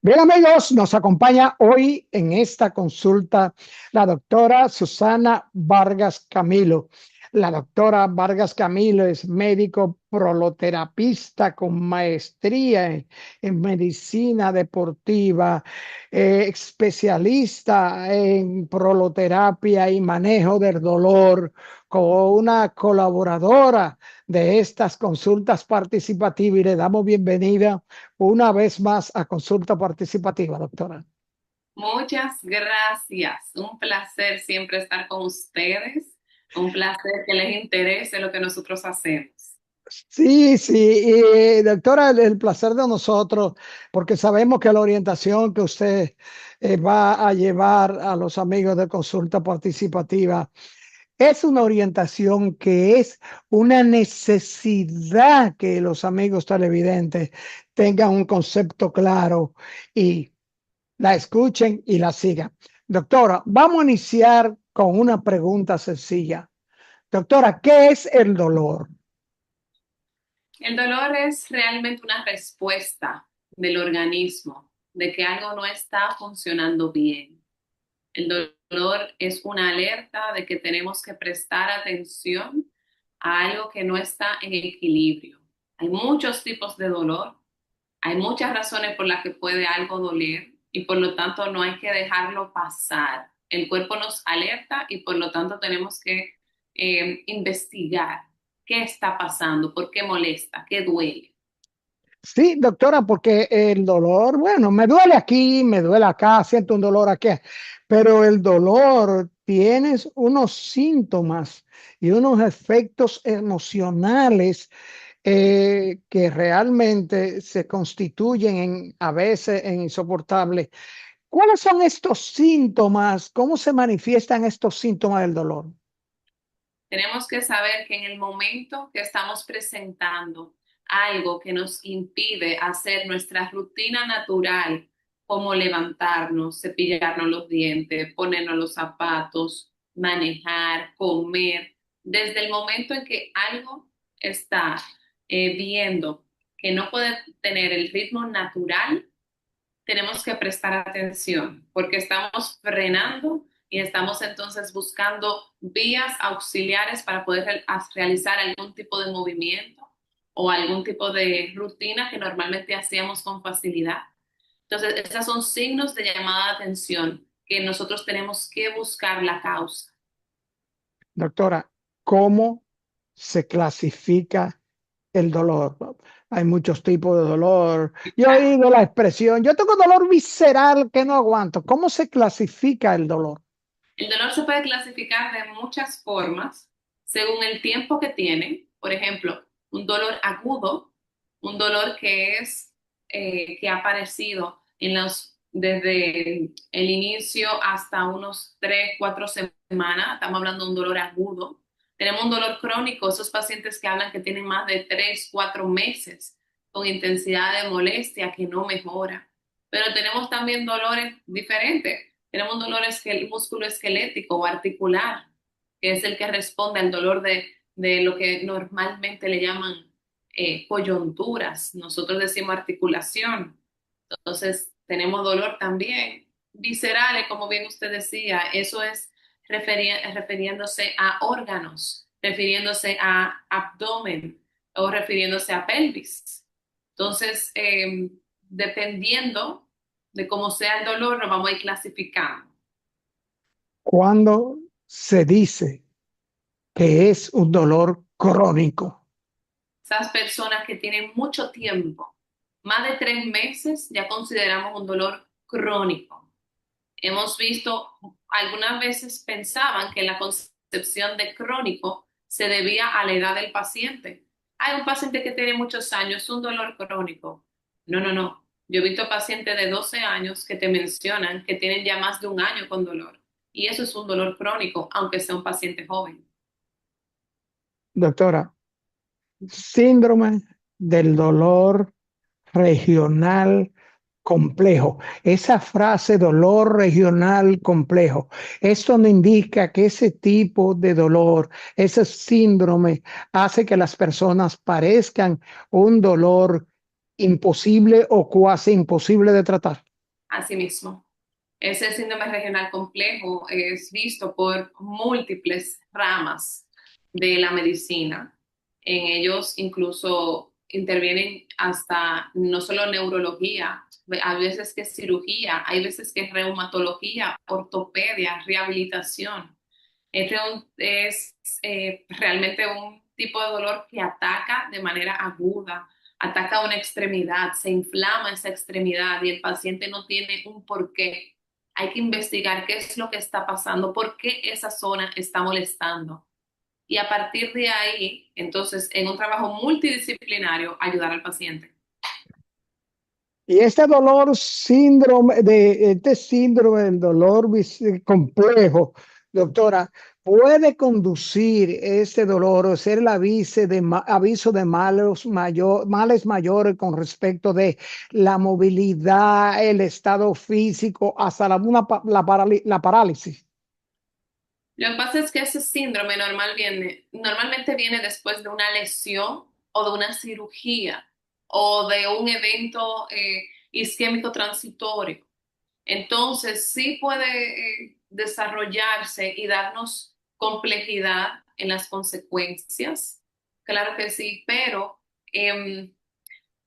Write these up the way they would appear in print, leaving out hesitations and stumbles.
Bien, amigos, nos acompaña hoy en esta consulta la doctora Susana Vargas Camilo. La doctora Vargas Camilo es médico proloterapista con maestría en medicina deportiva, especialista en proloterapia y manejo del dolor, como una colaboradora de estas consultas participativas, y le damos bienvenida una vez más a consulta participativa, doctora. Muchas gracias. Un placer siempre estar con ustedes. Un placer que les interese lo que nosotros hacemos. Sí, sí, doctora, el placer de nosotros, porque sabemos que la orientación que usted va a llevar a los amigos de consulta participativa es una orientación que es una necesidad que los amigos televidentes tengan un concepto claro y la escuchen y la sigan. Doctora, vamos a iniciar con una pregunta sencilla. Doctora, ¿qué es el dolor? El dolor es realmente una respuesta del organismo de que algo no está funcionando bien. El dolor es una alerta de que tenemos que prestar atención a algo que no está en equilibrio. Hay muchos tipos de dolor. Hay muchas razones por las que puede algo doler y por lo tanto no hay que dejarlo pasar. El cuerpo nos alerta y por lo tanto tenemos que investigar qué está pasando, por qué molesta, qué duele. Sí, doctora, porque el dolor, bueno, me duele aquí, me duele acá, siento un dolor aquí, pero el dolor tiene unos síntomas y unos efectos emocionales que realmente se constituyen a veces en insoportables. ¿Cuáles son estos síntomas? ¿Cómo se manifiestan estos síntomas del dolor? Tenemos que saber que en el momento que estamos presentando algo que nos impide hacer nuestra rutina natural, como levantarnos, cepillarnos los dientes, ponernos los zapatos, manejar, comer, desde el momento en que algo está viendo que no puede tener el ritmo natural, tenemos que prestar atención porque estamos frenando y estamos entonces buscando vías auxiliares para poder realizar algún tipo de movimiento o algún tipo de rutina que normalmente hacíamos con facilidad. Entonces, esos son signos de llamada de atención que nosotros tenemos que buscar la causa. Doctora, ¿cómo se clasifica el dolor? Hay muchos tipos de dolor. Yo he Claro. oído la expresión, yo tengo dolor visceral que no aguanto. ¿Cómo se clasifica el dolor? El dolor se puede clasificar de muchas formas según el tiempo que tiene. Por ejemplo, un dolor agudo, un dolor que ha aparecido desde el inicio hasta unos 3, 4 semanas. Estamos hablando de un dolor agudo. Tenemos un dolor crónico, esos pacientes que hablan que tienen más de 3, 4 meses con intensidad de molestia que no mejora. Pero tenemos también dolores diferentes. Tenemos un dolor músculo esquelético o articular, que es el que responde al dolor de lo que normalmente le llaman coyunturas. Nosotros decimos articulación. Entonces, tenemos dolor también. Viscerales, como bien usted decía, eso es refiriéndose a órganos, refiriéndose a abdomen o refiriéndose a pelvis. Entonces, dependiendo de cómo sea el dolor, lo vamos a ir clasificando. Cuando se dice que es un dolor crónico. Esas personas que tienen mucho tiempo, más de 3 meses, ya consideramos un dolor crónico. Hemos visto, algunas veces pensaban que la concepción de crónico se debía a la edad del paciente. Hay un paciente que tiene muchos años, un dolor crónico. No, no, no. Yo he visto pacientes de 12 años que te mencionan que tienen ya más de un año con dolor. Y eso es un dolor crónico, aunque sea un paciente joven. Doctora, síndrome del dolor regional complejo. Esa frase dolor regional complejo, esto no indica que ese tipo de dolor, ese síndrome hace que las personas parezcan un dolor imposible o cuasi imposible de tratar. Asimismo, ese síndrome regional complejo es visto por múltiples ramas de la medicina. En ellos incluso intervienen hasta no solo neurología, hay veces que es cirugía, hay veces que es reumatología, ortopedia, rehabilitación. Es realmente un tipo de dolor que ataca de manera aguda, ataca una extremidad, se inflama esa extremidad y el paciente no tiene un porqué. Hay que investigar qué es lo que está pasando, por qué esa zona está molestando. Y a partir de ahí, entonces, en un trabajo multidisciplinario, ayudar al paciente. Y este dolor, este síndrome del dolor complejo, doctora, puede conducir este dolor o ser el aviso de males mayores con respecto de la movilidad, el estado físico, hasta la parálisis. Lo que pasa es que ese síndrome normalmente viene después de una lesión o de una cirugía o de un evento isquémico transitorio. Entonces, sí puede desarrollarse y darnos complejidad en las consecuencias, claro que sí, pero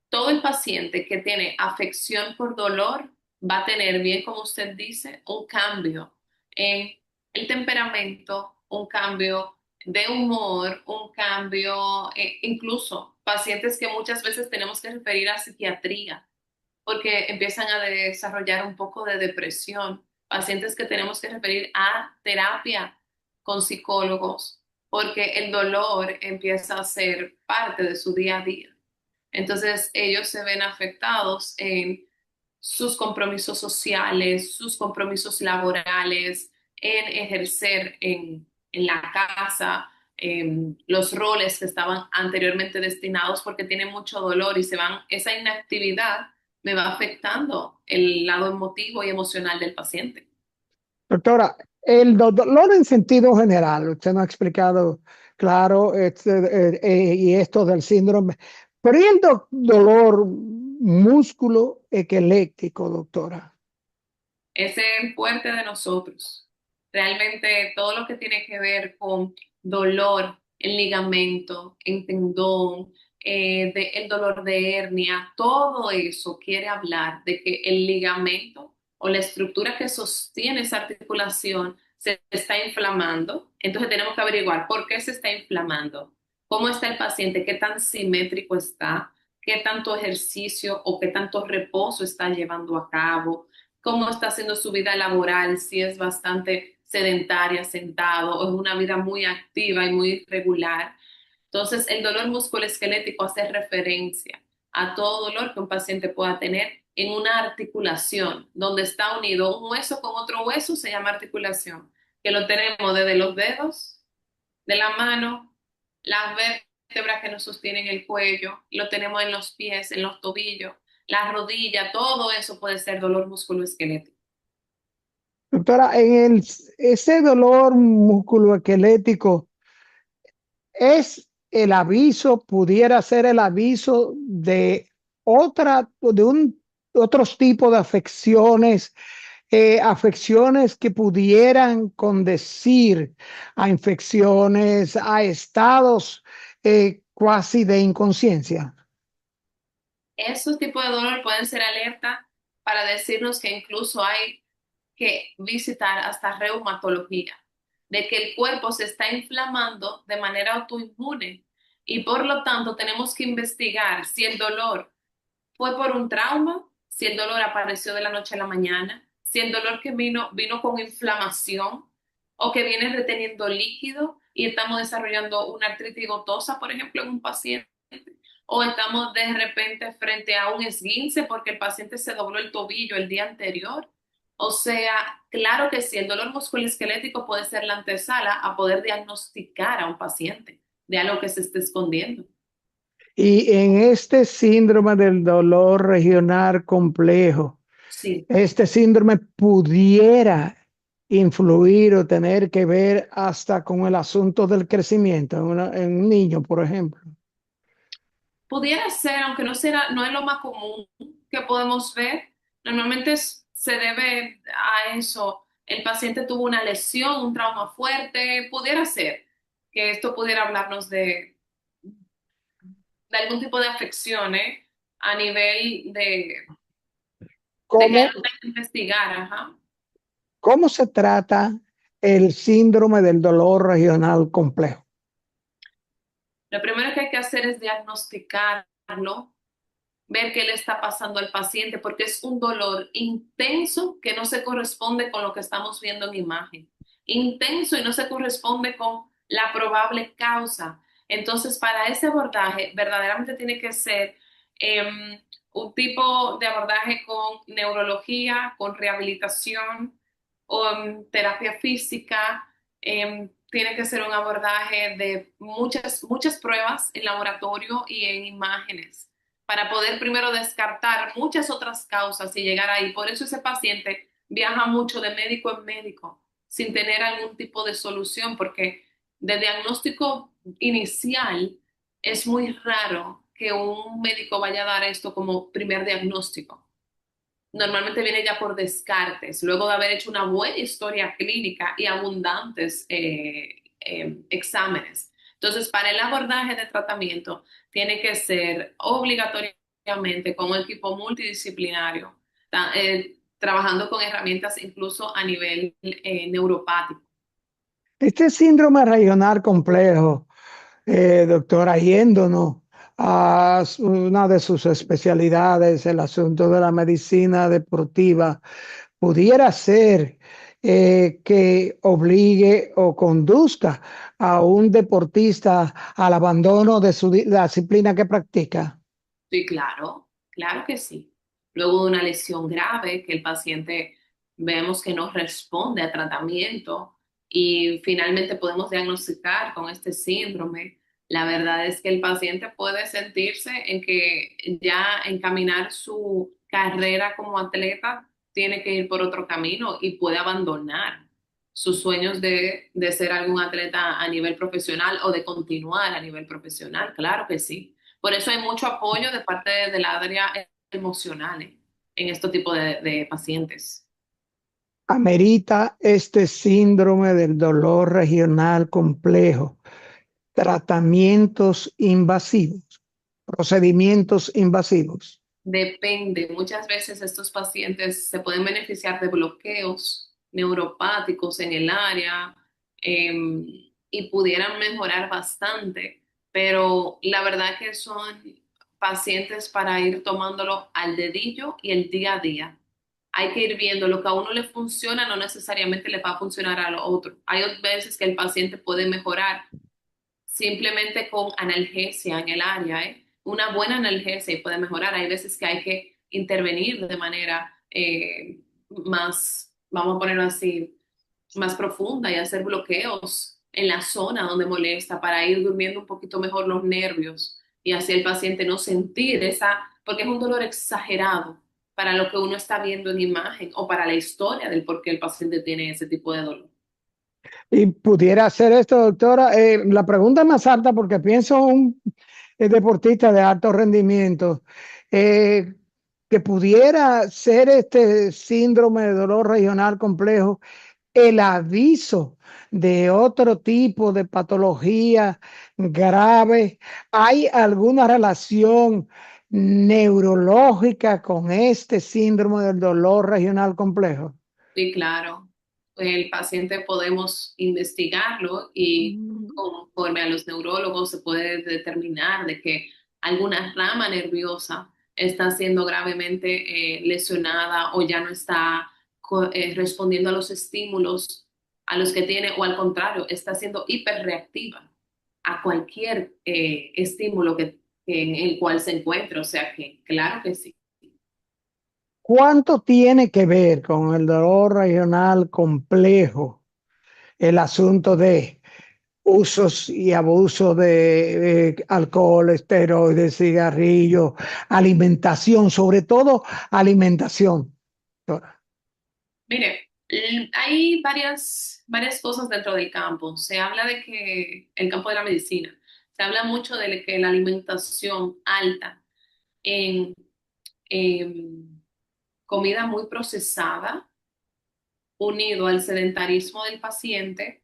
todo el paciente que tiene afección por dolor va a tener, bien como usted dice, un cambio en el temperamento, un cambio de humor, un cambio, incluso pacientes que muchas veces tenemos que referir a psiquiatría porque empiezan a desarrollar un poco de depresión, pacientes que tenemos que referir a terapia con psicólogos, porque el dolor empieza a ser parte de su día a día. Entonces ellos se ven afectados en sus compromisos sociales, sus compromisos laborales, en ejercer en la casa, los roles que estaban anteriormente destinados porque tienen mucho dolor y se van, esa inactividad me va afectando el lado emotivo y emocional del paciente. Doctora, el dolor en sentido general, usted nos ha explicado, claro, y esto del síndrome, pero ¿y el dolor músculo esquelético, doctora? Ese es fuerte de nosotros. Realmente todo lo que tiene que ver con dolor en ligamento, en tendón, el dolor de hernia, todo eso quiere hablar de que el ligamento o la estructura que sostiene esa articulación se está inflamando. Entonces tenemos que averiguar por qué se está inflamando, cómo está el paciente, qué tan simétrico está, qué tanto ejercicio o qué tanto reposo está llevando a cabo, cómo está haciendo su vida laboral, si es bastante sedentaria, sentado, o es una vida muy activa y muy irregular. Entonces, el dolor musculoesquelético hace referencia a todo dolor que un paciente pueda tener en una articulación, donde está unido un hueso con otro hueso, se llama articulación, que lo tenemos desde los dedos de la mano, las vértebras que nos sostienen el cuello, lo tenemos en los pies, en los tobillos, la rodilla, todo eso puede ser dolor musculoesquelético. Doctora, ese dolor musculoesquelético es el aviso, pudiera ser el aviso de otros tipos de afecciones, afecciones que pudieran condecir a infecciones, a estados cuasi de inconsciencia. Esos tipos de dolor pueden ser alerta para decirnos que incluso hay que visitar hasta reumatología, de que el cuerpo se está inflamando de manera autoinmune y por lo tanto tenemos que investigar si el dolor fue por un trauma, si el dolor apareció de la noche a la mañana, si el dolor que vino con inflamación o que viene reteniendo líquido y estamos desarrollando una artritis gotosa, por ejemplo, en un paciente, o estamos de repente frente a un esguince porque el paciente se dobló el tobillo el día anterior. O sea, claro que sí, el dolor musculoesquelético puede ser la antesala a poder diagnosticar a un paciente de algo que se esté escondiendo. Y en este síndrome del dolor regional complejo, Sí. este síndrome pudiera influir o tener que ver hasta con el asunto del crecimiento en un niño, por ejemplo. Pudiera ser, aunque no es lo más común que podemos ver, normalmente se debe a eso. El paciente tuvo una lesión, un trauma fuerte, pudiera ser que esto pudiera hablarnos de algún tipo de afecciones a nivel de que ¿Cómo, hay que investigar, ajá. cómo se trata el síndrome del dolor regional complejo? Lo primero que hay que hacer es diagnosticarlo, ver qué le está pasando al paciente, porque es un dolor intenso que no se corresponde con lo que estamos viendo en imagen. Intenso y no se corresponde con la probable causa. Entonces, para ese abordaje, verdaderamente tiene que ser un tipo de abordaje con neurología, con rehabilitación, con terapia física. Tiene que ser un abordaje de muchas pruebas en laboratorio y en imágenes para poder primero descartar muchas otras causas y llegar ahí. Por eso ese paciente viaja mucho de médico en médico sin tener algún tipo de solución, porque de diagnóstico inicial es muy raro que un médico vaya a dar esto como primer diagnóstico. Normalmente viene ya por descartes, luego de haber hecho una buena historia clínica y abundantes exámenes. Entonces, para el abordaje de tratamiento, tiene que ser obligatoriamente con un equipo multidisciplinario, trabajando con herramientas incluso a nivel neuropático. Este síndrome regional complejo, doctora, yéndonos a una de sus especialidades, el asunto de la medicina deportiva, pudiera ser que obligue o conduzca a un deportista al abandono de la disciplina que practica. Sí, claro, claro que sí. Luego de una lesión grave que el paciente vemos que no responde a tratamiento y finalmente podemos diagnosticar con este síndrome, la verdad es que el paciente puede sentirse en que ya encaminar su carrera como atleta tiene que ir por otro camino y puede abandonar sus sueños de ser algún atleta a nivel profesional o de continuar a nivel profesional. Claro que sí. Por eso hay mucho apoyo de parte del área emocional en este tipo de pacientes. Amerita este síndrome del dolor regional complejo tratamientos invasivos, procedimientos invasivos. Depende, muchas veces estos pacientes se pueden beneficiar de bloqueos neuropáticos en el área y pudieran mejorar bastante, pero la verdad que son pacientes para ir tomándolo al dedillo y el día a día. Hay que ir viendo lo que a uno le funciona, no necesariamente le va a funcionar a lo otro. Hay veces que el paciente puede mejorar simplemente con analgesia en el área, ¿eh? Una buena analgesia y puede mejorar. Hay veces que hay que intervenir de manera más, vamos a ponerlo así, más profunda y hacer bloqueos en la zona donde molesta para ir durmiendo un poquito mejor los nervios y así el paciente no sentir esa, porque es un dolor exagerado para lo que uno está viendo en imagen o para la historia del por qué el paciente tiene ese tipo de dolor. Y pudiera hacer esto, doctora. La pregunta más alta, porque pienso un deportista de alto rendimiento, eh, que pudiera ser este síndrome de dolor regional complejo el aviso de otro tipo de patología grave. ¿Hay alguna relación neurológica con este síndrome del dolor regional complejo? Sí, claro. El paciente podemos investigarlo y conforme a los neurólogos se puede determinar de que alguna rama nerviosa está siendo gravemente lesionada o ya no está respondiendo a los estímulos a los que tiene o al contrario, está siendo hiperreactiva a cualquier estímulo en el cual se encuentre. O sea que, claro que sí. ¿Cuánto tiene que ver con el dolor regional complejo el asunto de usos y abusos de alcohol, esteroides, cigarrillos, alimentación, sobre todo alimentación, doctora? Mire, hay varias cosas dentro del campo. Se habla de que el campo de la medicina, se habla mucho de que la alimentación alta en, comida muy procesada, unido al sedentarismo del paciente,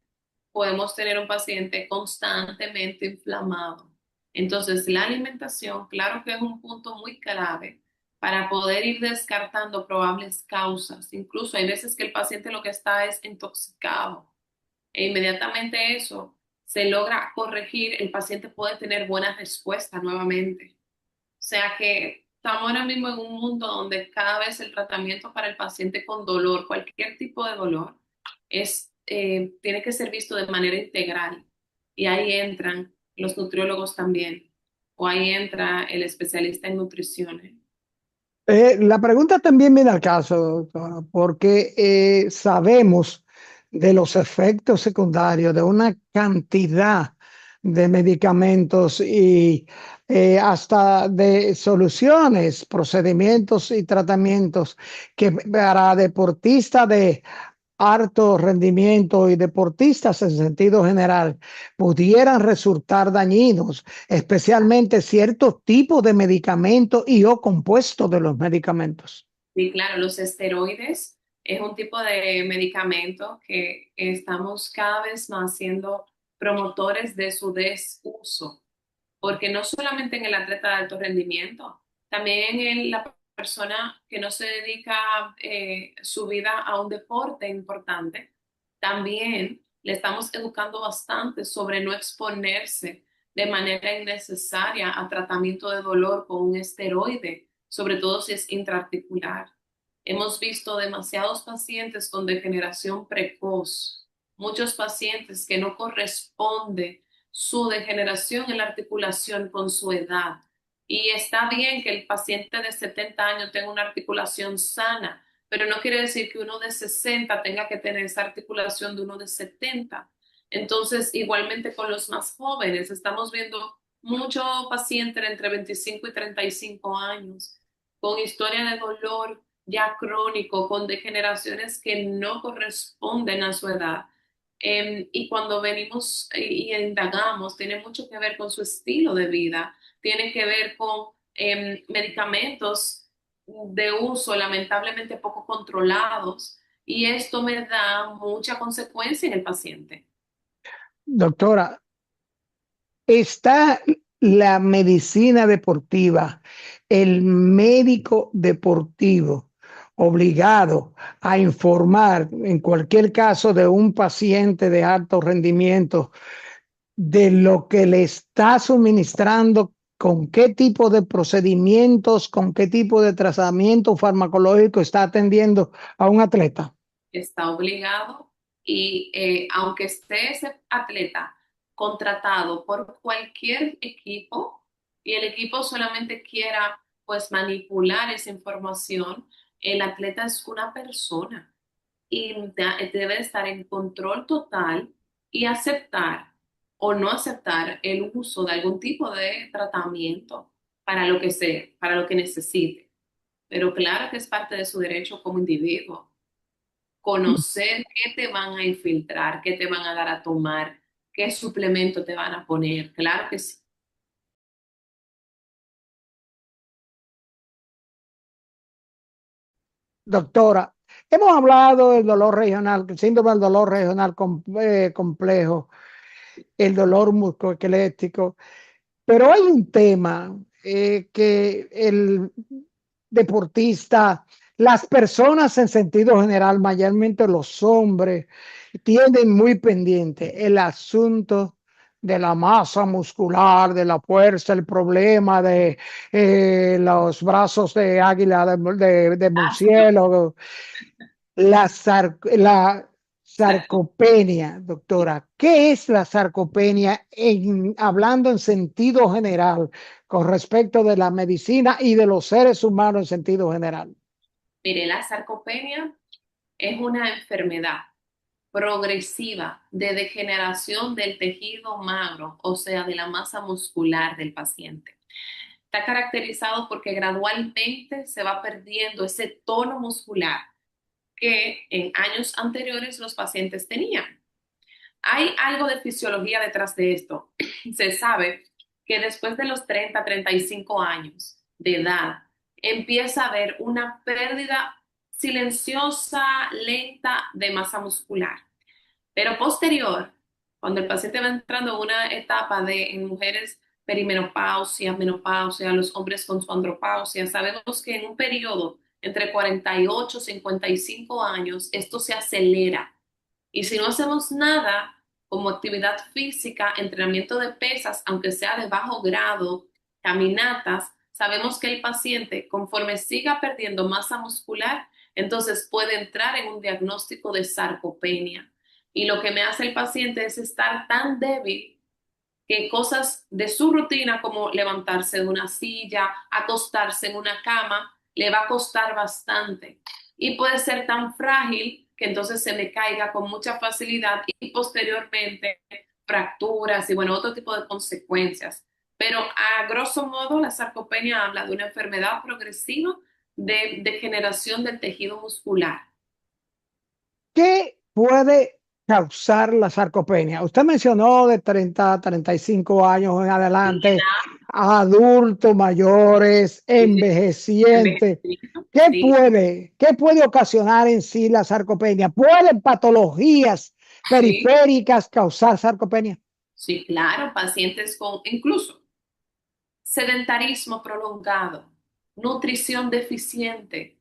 podemos tener un paciente constantemente inflamado. Entonces, la alimentación, claro que es un punto muy clave para poder ir descartando probables causas. Incluso hay veces que el paciente lo que está es intoxicado e inmediatamente eso se logra corregir, el paciente puede tener buena respuesta nuevamente. O sea que estamos ahora mismo en un mundo donde cada vez el tratamiento para el paciente con dolor, cualquier tipo de dolor, tiene que ser visto de manera integral. Y ahí entran los nutriólogos también, o ahí entra el especialista en nutrición. La pregunta también viene al caso, doctora, porque sabemos de los efectos secundarios de una cantidad de medicamentos y hasta de soluciones, procedimientos y tratamientos que para deportistas de alto rendimiento y deportistas en sentido general pudieran resultar dañinos, especialmente ciertos tipos de medicamentos y o compuestos de los medicamentos. Sí, claro, los esteroides es un tipo de medicamento que estamos cada vez más siendo promotores de su desuso, porque no solamente en el atleta de alto rendimiento, también en la persona que no se dedica su vida a un deporte importante, también le estamos educando bastante sobre no exponerse de manera innecesaria a tratamiento de dolor con un esteroide, sobre todo si es intraarticular. Hemos visto demasiados pacientes con degeneración precoz, muchos pacientes que no corresponde su degeneración en la articulación con su edad. Y está bien que el paciente de 70 años tenga una articulación sana, pero no quiere decir que uno de 60 tenga que tener esa articulación de uno de 70. Entonces, igualmente con los más jóvenes, estamos viendo mucho paciente entre 25 y 35 años con historia de dolor ya crónico, con degeneraciones que no corresponden a su edad. Y cuando venimos y indagamos, tiene mucho que ver con su estilo de vida, tiene que ver con medicamentos de uso lamentablemente poco controlados y esto me da mucha consecuencia en el paciente. Doctora, está la medicina deportiva, el médico deportivo obligado a informar en cualquier caso de un paciente de alto rendimiento de lo que le está suministrando, con qué tipo de procedimientos, con qué tipo de tratamiento farmacológico está atendiendo a un atleta. Está obligado y aunque esté ese atleta contratado por cualquier equipo y el equipo solamente quiera pues manipular esa información, el atleta es una persona y debe estar en control total y aceptar o no aceptar el uso de algún tipo de tratamiento para lo que necesite. Pero claro que es parte de su derecho como individuo conocer qué te van a infiltrar, qué te van a dar a tomar, qué suplemento te van a poner. Claro que sí. Doctora, hemos hablado del dolor regional, el síndrome del dolor regional complejo, el dolor musculoesquelético. Pero hay un tema que el deportista, las personas en sentido general, mayormente los hombres, tienen muy pendiente el asunto de la masa muscular, de la fuerza, el problema de los brazos de águila, de Ah, sí. murciélago, la sarcopenia, doctora. ¿Qué es la sarcopenia hablando en sentido general con respecto de la medicina y de los seres humanos en sentido general? Mire, la sarcopenia es una enfermedad progresiva de degeneración del tejido magro, o sea, de la masa muscular del paciente. Está caracterizado porque gradualmente se va perdiendo ese tono muscular que en años anteriores los pacientes tenían. Hay algo de fisiología detrás de esto. Se sabe que después de los 30, 35 años de edad, empieza a haber una pérdida silenciosa, lenta de masa muscular. Pero posterior, cuando el paciente va entrando en una etapa de en mujeres perimenopausia, menopausia, los hombres con su andropausia, sabemos que en un periodo entre 48 y 55 años esto se acelera. Y si no hacemos nada como actividad física, entrenamiento de pesas, aunque sea de bajo grado, caminatas, sabemos que el paciente, conforme siga perdiendo masa muscular, entonces puede entrar en un diagnóstico de sarcopenia. Y lo que me hace el paciente es estar tan débil que cosas de su rutina como levantarse de una silla, acostarse en una cama, le va a costar bastante. Y puede ser tan frágil que entonces se me caiga con mucha facilidad y posteriormente fracturas y bueno, otro tipo de consecuencias. Pero a grosso modo, la sarcopenia habla de una enfermedad progresiva de degeneración del tejido muscular. ¿Qué puede causar la sarcopenia? Usted mencionó de 30 a 35 años en adelante, adultos mayores, Dice envejecientes. envejecimiento, ¿Qué sí, puede, qué puede ocasionar en sí la sarcopenia? ¿Pueden patologías sí, periféricas causar sarcopenia? sí, claro, pacientes con incluso sedentarismo prolongado, nutrición deficiente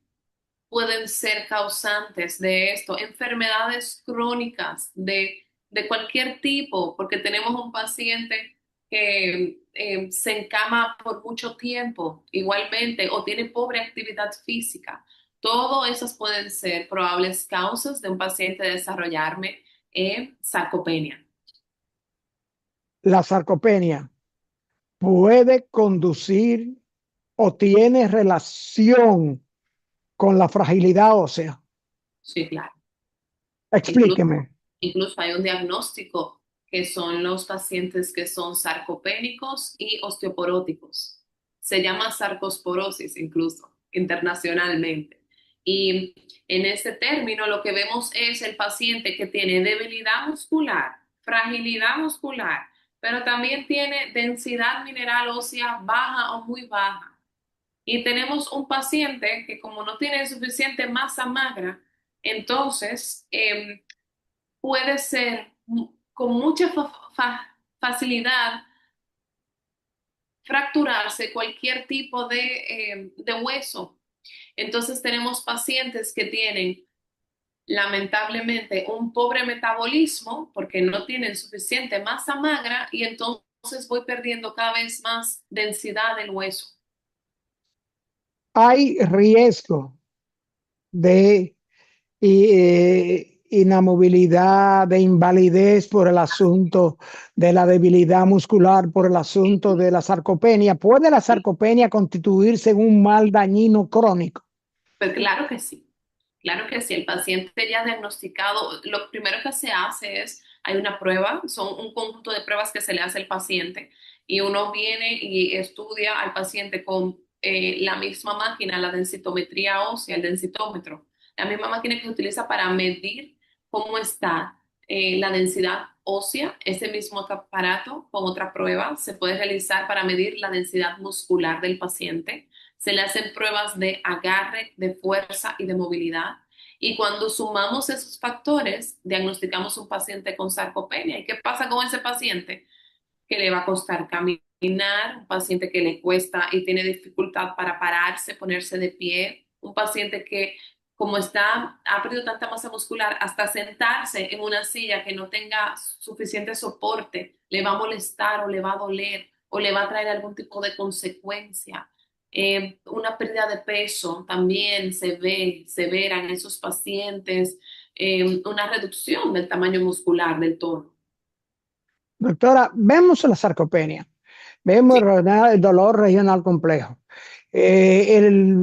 pueden ser causantes de esto, enfermedades crónicas de cualquier tipo, porque tenemos un paciente que se encama por mucho tiempo igualmente o tiene pobre actividad física. Todas esas pueden ser probables causas de un paciente desarrollarme sarcopenia. La sarcopenia puede conducir o tiene relación con la fragilidad ósea. Sí, claro. Incluso, Explíqueme. incluso hay un diagnóstico que son los pacientes que son sarcopénicos y osteoporóticos. Se llama sarcosporosis incluso internacionalmente. Y en este término lo que vemos es el paciente que tiene debilidad muscular, fragilidad muscular, pero también tiene densidad mineral ósea baja o muy baja. Y tenemos un paciente que como no tiene suficiente masa magra, entonces puede ser con mucha facilidad fracturarse cualquier tipo de hueso. Entonces tenemos pacientes que tienen lamentablemente un pobre metabolismo porque no tienen suficiente masa magra y entonces voy perdiendo cada vez más densidad del hueso. Hay riesgo de inamovilidad, de invalidez por el asunto de la debilidad muscular, por el asunto de la sarcopenia. ¿Puede la sarcopenia constituirse en un mal dañino crónico? Pues claro que sí. Claro que sí, el paciente ya diagnosticado, lo primero que se hace es, hay una prueba, son un conjunto de pruebas que se le hace al paciente y uno viene y estudia al paciente con la misma máquina, la densitometría ósea, el densitómetro, la misma máquina que se utiliza para medir cómo está la densidad ósea, ese mismo aparato con otra prueba se puede realizar para medir la densidad muscular del paciente. Se le hacen pruebas de agarre, de fuerza y de movilidad. Y cuando sumamos esos factores, diagnosticamos un paciente con sarcopenia. ¿Y qué pasa con ese paciente? Que le va a costar caminar, un paciente que le cuesta y tiene dificultad para pararse, ponerse de pie, un paciente que como está, ha perdido tanta masa muscular, hasta sentarse en una silla que no tenga suficiente soporte, le va a molestar o le va a doler o le va a traer algún tipo de consecuencia. Una pérdida de peso también se ve severa en esos pacientes, una reducción del tamaño muscular del tono. Doctora, vemos la sarcopenia, vemos Sí, el dolor regional complejo, el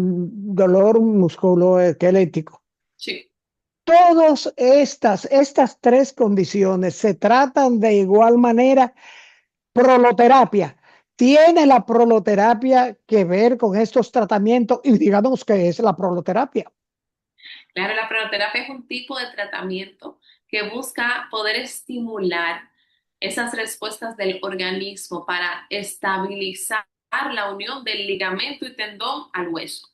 dolor musculoesquelético. sí. Todas estas tres condiciones se tratan de igual manera. Proloterapia. ¿Tiene la proloterapia que ver con estos tratamientos? Y digamos que es la proloterapia. Claro, la pranoterapia es un tipo de tratamiento que busca poder estimular esas respuestas del organismo para estabilizar la unión del ligamento y tendón al hueso.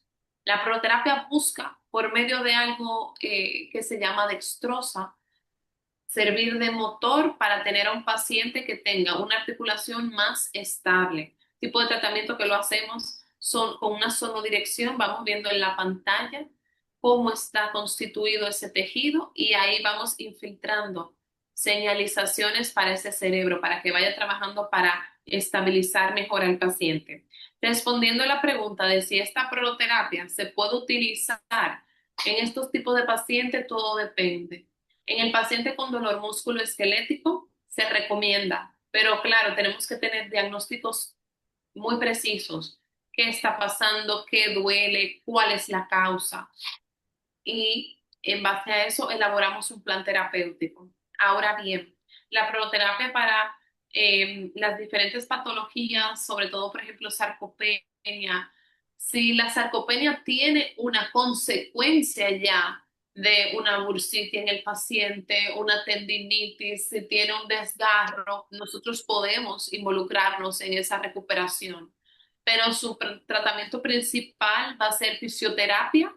La proterapia busca, por medio de algo que se llama dextrosa, servir de motor para tener a un paciente que tenga una articulación más estable. El tipo de tratamiento que lo hacemos son con una sonodirección, vamos viendo en la pantalla cómo está constituido ese tejido y ahí vamos infiltrando señalizaciones para ese cerebro, para que vaya trabajando para estabilizar mejor al paciente. Respondiendo a la pregunta de si esta proloterapia se puede utilizar en estos tipos de pacientes, todo depende. En el paciente con dolor musculoesquelético se recomienda, pero claro, tenemos que tener diagnósticos muy precisos. ¿Qué está pasando? ¿Qué duele? ¿Cuál es la causa? Y en base a eso elaboramos un plan terapéutico. Ahora bien, la prototerapia para las diferentes patologías, sobre todo, por ejemplo, sarcopenia, si la sarcopenia tiene una consecuencia ya de una bursitis en el paciente, una tendinitis, si tiene un desgarro, nosotros podemos involucrarnos en esa recuperación. Pero su tratamiento principal va a ser fisioterapia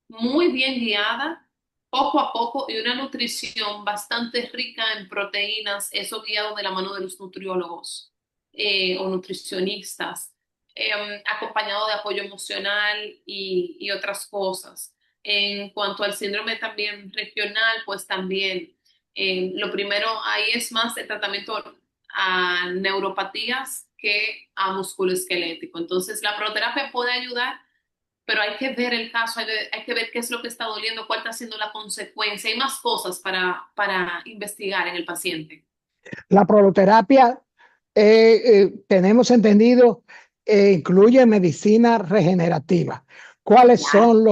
muy bien guiada, poco a poco, y una nutrición bastante rica en proteínas, eso guiado de la mano de los nutriólogos o nutricionistas, acompañado de apoyo emocional y otras cosas. En cuanto al síndrome también regional, pues también lo primero ahí es más el tratamiento a neuropatías que a musculoesquelético. Entonces, la proterapia puede ayudar, pero hay que ver el caso, hay que ver qué es lo que está doliendo, cuál está siendo la consecuencia. Hay más cosas para investigar en el paciente. La proloterapia, tenemos entendido, incluye medicina regenerativa. ¿Cuáles Claro. son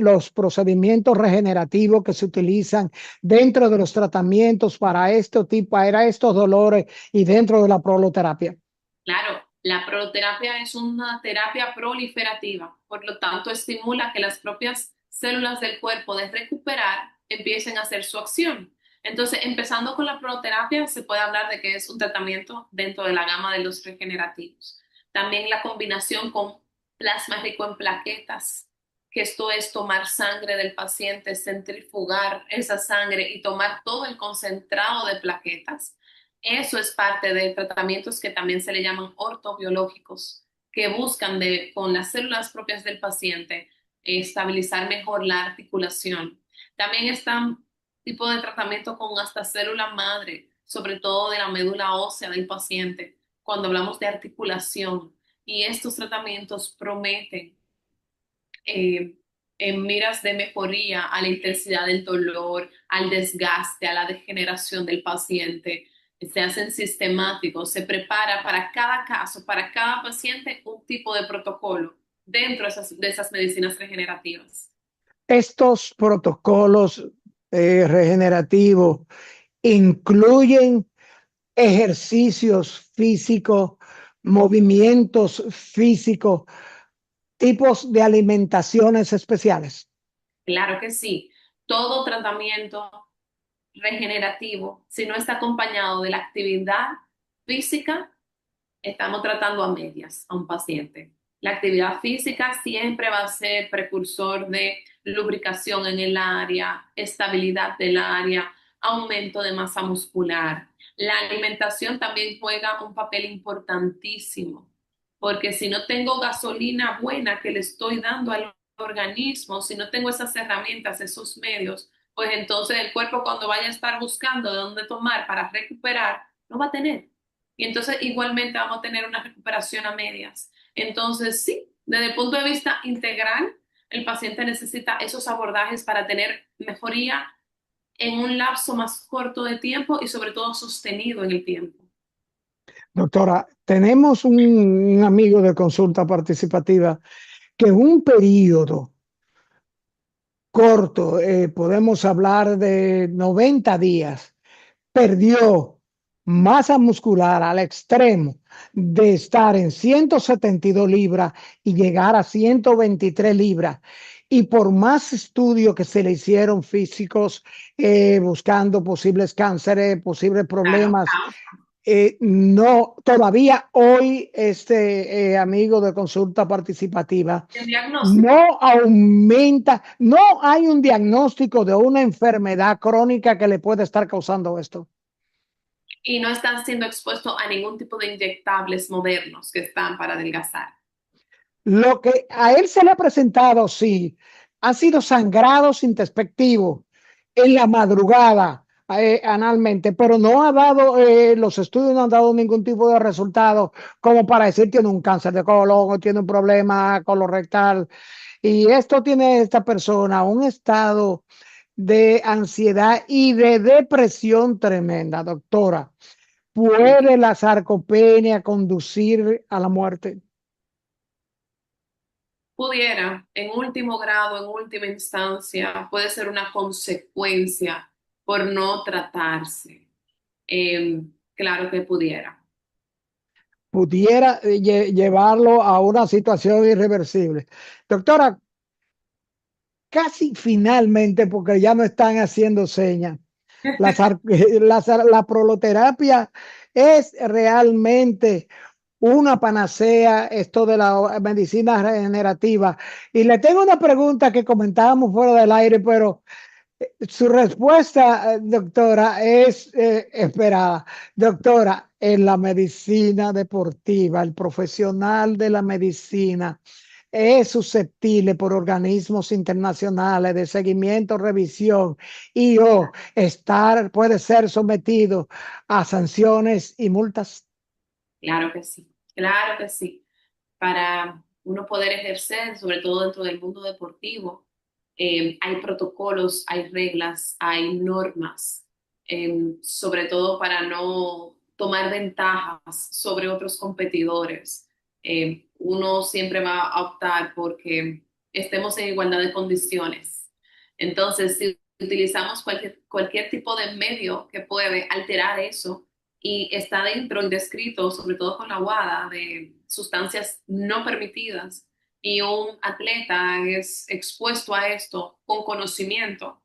los procedimientos regenerativos que se utilizan dentro de los tratamientos para este tipo, para estos dolores y dentro de la proloterapia? Claro, la proterapia es una terapia proliferativa, por lo tanto estimula que las propias células del cuerpo de recuperar empiecen a hacer su acción. Entonces, empezando con la proterapia, se puede hablar de que es un tratamiento dentro de la gama de los regenerativos. También la combinación con plasma rico en plaquetas, que esto es tomar sangre del paciente, centrifugar esa sangre y tomar todo el concentrado de plaquetas. Eso es parte de tratamientos que también se le llaman ortobiológicos, que buscan con las células propias del paciente estabilizar mejor la articulación. También están tipo de tratamiento con hasta célula madre, sobre todo de la médula ósea del paciente, cuando hablamos de articulación. Y estos tratamientos prometen en miras de mejoría a la intensidad del dolor, al desgaste, a la degeneración del paciente. Se hacen sistemáticos, se prepara para cada caso, para cada paciente, un tipo de protocolo dentro de esas medicinas regenerativas. Estos protocolos regenerativos incluyen ejercicios físicos, movimientos físicos, tipos de alimentaciones especiales. Claro que sí, todo tratamiento regenerativo, si no está acompañado de la actividad física, estamos tratando a medias a un paciente. La actividad física siempre va a ser precursor de lubricación en el área, estabilidad del área, aumento de masa muscular. La alimentación también juega un papel importantísimo, porque si no tengo gasolina buena que le estoy dando al organismo, si no tengo esas herramientas, esos medios, pues entonces el cuerpo cuando vaya a estar buscando de dónde tomar para recuperar, no va a tener. Y entonces igualmente vamos a tener una recuperación a medias. Entonces, sí, desde el punto de vista integral, el paciente necesita esos abordajes para tener mejoría en un lapso más corto de tiempo y sobre todo sostenido en el tiempo. Doctora, tenemos un amigo de consulta participativa que en un periodo corto, podemos hablar de 90 días, perdió masa muscular al extremo de estar en 172 libras y llegar a 123 libras. Y por más estudios que se le hicieron físicos, buscando posibles cánceres, posibles Claro, problemas, no, todavía hoy este amigo de consulta participativa El diagnóstico. no aumenta, no hay un diagnóstico de una enfermedad crónica que le puede estar causando esto. Y no están siendo expuestos a ningún tipo de inyectables modernos que están para adelgazar. Lo que a él se le ha presentado, sí, han sido sangrados introspectivos en la madrugada, analmente, pero no ha dado, los estudios no han dado ningún tipo de resultado como para decir tiene un cáncer de colon o tiene un problema colorectal. Y esto tiene esta persona un estado de ansiedad y de depresión tremenda, doctora. ¿Puede la sarcopenia conducir a la muerte? Pudiera, en último grado, en última instancia, puede ser una consecuencia por no tratarse. Claro que pudiera. Pudiera llevarlo a una situación irreversible. Doctora, casi finalmente, porque ya no están haciendo señas, la proloterapia es realmente una panacea, esto de la medicina regenerativa. Y le tengo una pregunta que comentábamos fuera del aire, pero su respuesta, doctora, es esperada. Doctora, en la medicina deportiva, el profesional de la medicina es susceptible por organismos internacionales de seguimiento, revisión y o puede ser sometido a sanciones y multas. Claro que sí, claro que sí. Para uno poder ejercer, sobre todo dentro del mundo deportivo, hay protocolos, hay reglas, hay normas, sobre todo para no tomar ventajas sobre otros competidores. Uno siempre va a optar porque estemos en igualdad de condiciones. Entonces, si utilizamos cualquier tipo de medio que puede alterar eso, y está dentro y descrito, sobre todo con la WADA, de sustancias no permitidas, y un atleta es expuesto a esto con conocimiento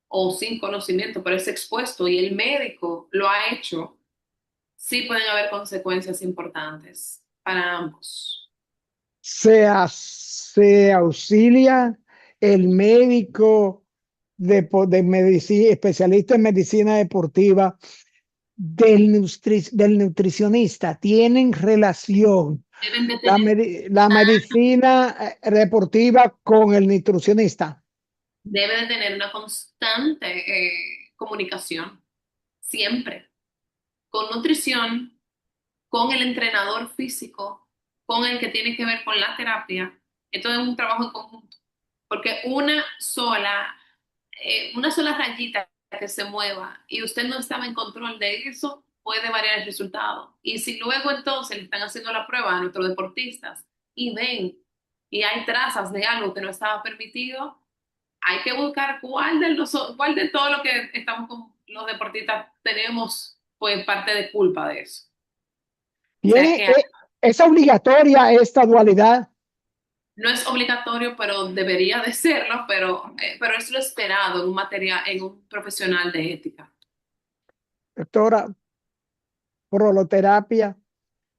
o sin conocimiento, pero es expuesto y el médico lo ha hecho, sí pueden haber consecuencias importantes para ambos. Se auxilia el médico de medicina, especialista en medicina deportiva del nutricionista. Tienen relación Deben de tener, la medicina deportiva con el nutricionista. debe de tener una constante comunicación, siempre, con nutrición, con el entrenador físico, con el que tiene que ver con la terapia. Esto es un trabajo en conjunto, porque una sola rayita que se mueva y usted no estaba en control de eso, puede variar el resultado. Y si luego entonces le están haciendo la prueba a nuestros deportistas y ven y hay trazas de algo que no estaba permitido, hay que buscar cuál de todo lo que estamos con los deportistas tenemos pues parte de culpa de eso. O sea Tiene, que es obligatoria esta dualidad. no es obligatorio, pero debería de serlo, pero es lo esperado en un material, en un profesional de ética. Doctora, proloterapia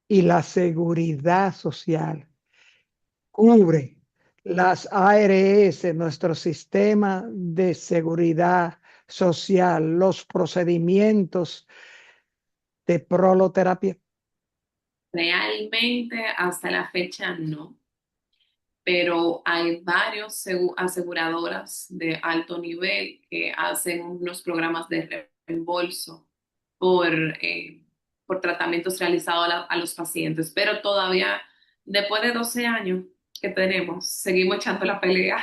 y la seguridad social cubre las ARS, nuestro sistema de seguridad social, los procedimientos de proloterapia. Realmente hasta la fecha no, pero hay varios aseguradoras de alto nivel que hacen unos programas de reembolso por, eh, por tratamientos realizados a los pacientes, pero todavía después de 12 años que tenemos, seguimos echando la pelea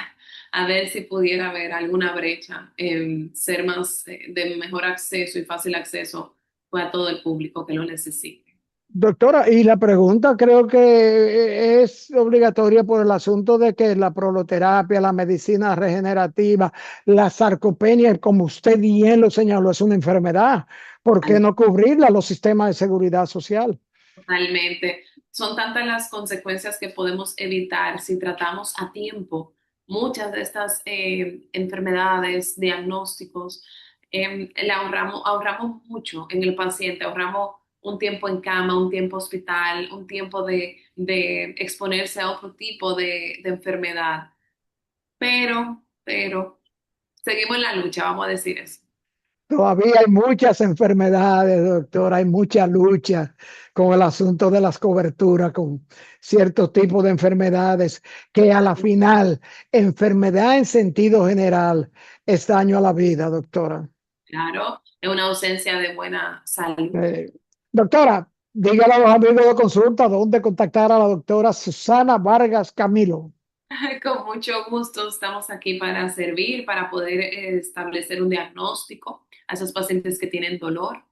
a ver si pudiera haber alguna brecha en ser más de mejor acceso y fácil acceso pues, a todo el público que lo necesite. Doctora, y la pregunta creo que es obligatoria por el asunto de que la proloterapia, la medicina regenerativa, la sarcopenia, como usted bien lo señaló, es una enfermedad. ¿Por qué no cubrirla los sistemas de seguridad social? Totalmente. Son tantas las consecuencias que podemos evitar si tratamos a tiempo muchas de estas enfermedades, diagnósticos. Le ahorramos mucho en el paciente, ahorramos un tiempo en cama, un tiempo hospital, un tiempo de exponerse a otro tipo de enfermedad. Pero, seguimos en la lucha, vamos a decir eso. Todavía hay muchas enfermedades, doctor, hay mucha lucha con el asunto de las coberturas, con ciertos tipos de enfermedades que a la final, enfermedad en sentido general, es daño a la vida, doctora. Claro, es una ausencia de buena salud. Eh, Doctora, dígale a los amigos de consulta dónde contactar a la doctora Susana Vargas Camilo. Con mucho gusto estamos aquí para servir, para poder establecer un diagnóstico a esos pacientes que tienen dolor.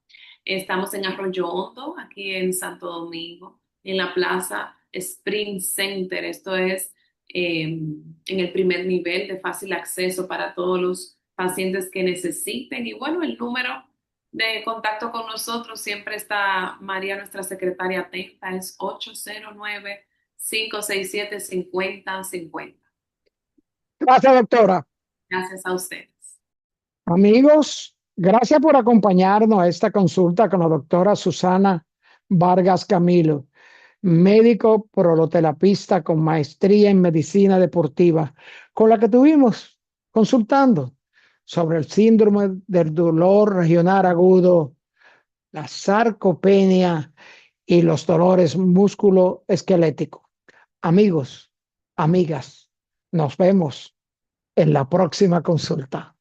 Estamos en Arroyo Hondo, aquí en Santo Domingo, en la Plaza Spring Center. Esto es en el primer nivel de fácil acceso para todos los pacientes que necesiten. Y bueno, el número de contacto con nosotros siempre está María, nuestra secretaria atenta, es 809-567-5050. Gracias, doctora. Gracias a ustedes. Amigos, gracias por acompañarnos a esta consulta con la doctora Susana Vargas Camilo, médico proloterapista con maestría en medicina deportiva, con la que tuvimos consultando sobre el síndrome del dolor regional agudo, la sarcopenia y los dolores musculoesqueléticos. Amigos, amigas, nos vemos en la próxima consulta.